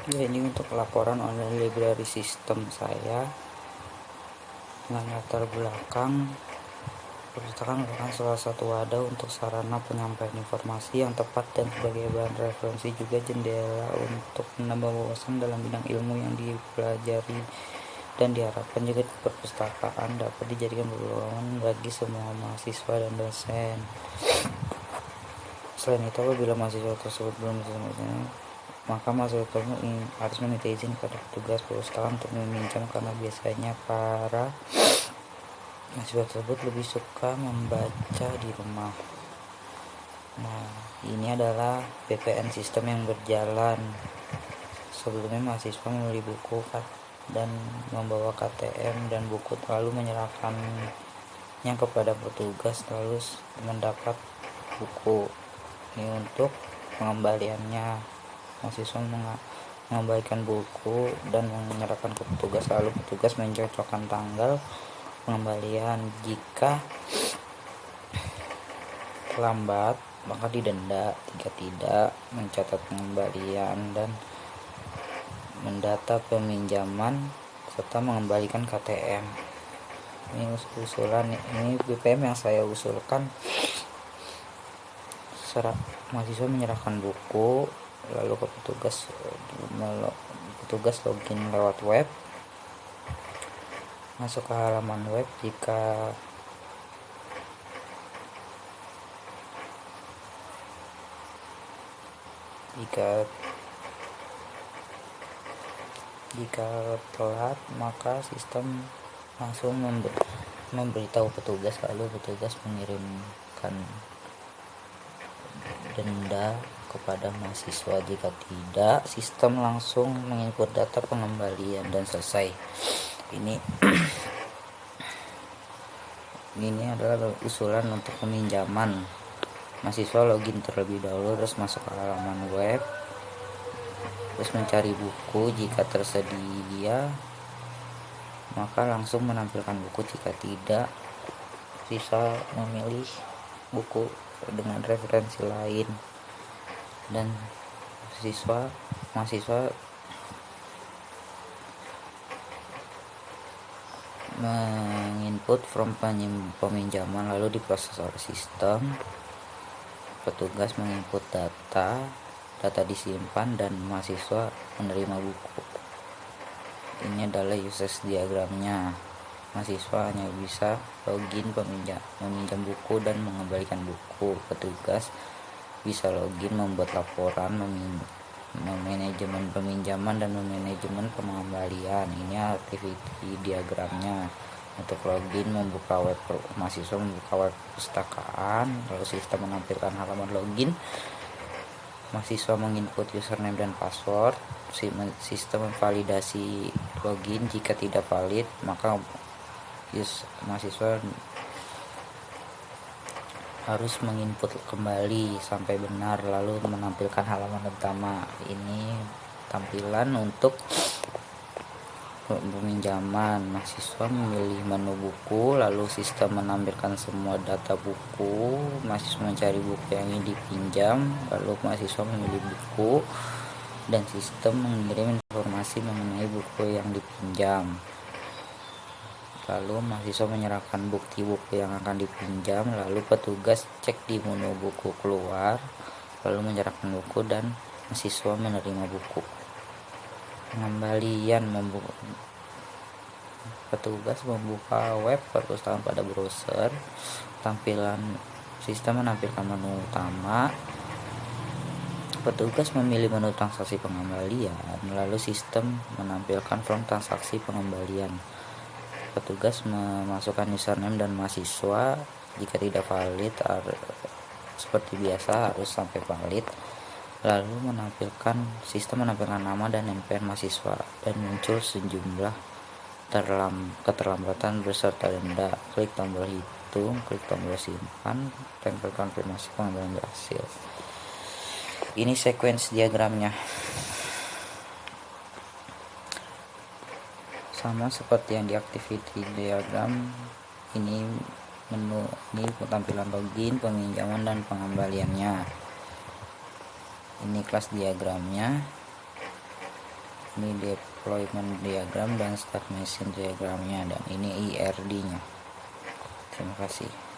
Ya, ini untuk laporan online library system saya dengan latar belakang. Perpustakaan merupakan salah satu wadah untuk sarana penyampaian informasi yang tepat dan sebagai bahan referensi, juga jendela untuk menambah wawasan dalam bidang ilmu yang dipelajari, dan diharapkan juga perpustakaan dapat dijadikan peluang bagi semua mahasiswa dan dosen. Selain itu, apabila mahasiswa tersebut belum selesai, maka mahasiswa harus meminta izin pada petugas perpustakaan untuk meminjam, karena biasanya para mahasiswa tersebut lebih suka membaca di rumah. Nah, ini adalah PPN sistem yang berjalan. Sebelumnya mahasiswa membeli buku dan membawa KTM dan buku, lalu menyerahkannya kepada petugas, lalu mendapat buku. Ini untuk pengembaliannya, mahasiswa mengembalikan buku dan menyerahkan ke petugas, lalu petugas mencocokkan tanggal pengembalian. Jika terlambat maka didenda. Jika tidak, mencatat pengembalian dan mendata peminjaman serta mengembalikan KTM. Ini usulan, ini BPM yang saya usulkan. Mahasiswa menyerahkan buku lalu ke petugas login lewat web, masuk ke halaman web. Jika telat, maka sistem langsung memberitahu petugas, lalu petugas mengirimkan denda kepada mahasiswa. Jika tidak, sistem langsung menginput data pengembalian dan selesai. Ini adalah usulan untuk peminjaman. Mahasiswa login terlebih dahulu, terus masuk ke halaman web, terus mencari buku. Jika tersedia, maka langsung menampilkan buku. Jika tidak, bisa memilih buku dengan referensi lain. Dan mahasiswa menginput form peminjaman, lalu diproses oleh sistem. Petugas menginput data disimpan dan mahasiswa menerima buku. Ini adalah usage diagramnya. Mahasiswa hanya bisa login meminjam buku dan mengembalikan buku. Petugas bisa login membuat laporan, memanajemen peminjaman dan memanajemen pengembalian. Ini activity diagramnya. Untuk login, mahasiswa membuka web perpustakaan, lalu sistem menampilkan halaman login. Mahasiswa menginput username dan password. Sistem memvalidasi login. Jika tidak valid, maka mahasiswa harus menginput kembali sampai benar, lalu menampilkan halaman utama. Ini tampilan untuk peminjaman. Mahasiswa memilih menu buku, lalu sistem menampilkan semua data buku. Mahasiswa mencari buku yang ingin dipinjam, lalu mahasiswa memilih buku dan sistem mengirim informasi mengenai buku yang dipinjam. Lalu mahasiswa menyerahkan bukti buku yang akan dipinjam, lalu petugas cek di menu buku keluar, lalu menyerahkan buku dan mahasiswa menerima buku. Pengembalian, petugas membuka web perpustakaan pada browser. Sistem menampilkan menu utama. Petugas memilih menu transaksi pengembalian, lalu sistem menampilkan form transaksi pengembalian. Petugas memasukkan username dan mahasiswa. Jika tidak valid, seperti biasa harus sampai valid. Lalu sistem menampilkan nama dan NPN mahasiswa dan muncul sejumlah keterlambatan beserta denda. Klik tombol hitung, klik tombol simpan, tempel konfirmasi pengembalian berhasil. Ini sequence diagramnya. Sama seperti yang di activity diagram. Ini tampilan login, peminjaman dan pengembaliannya. Ini kelas diagramnya. Ini deployment diagram dan stagnation diagramnya, dan ini IRD nya. Terima kasih.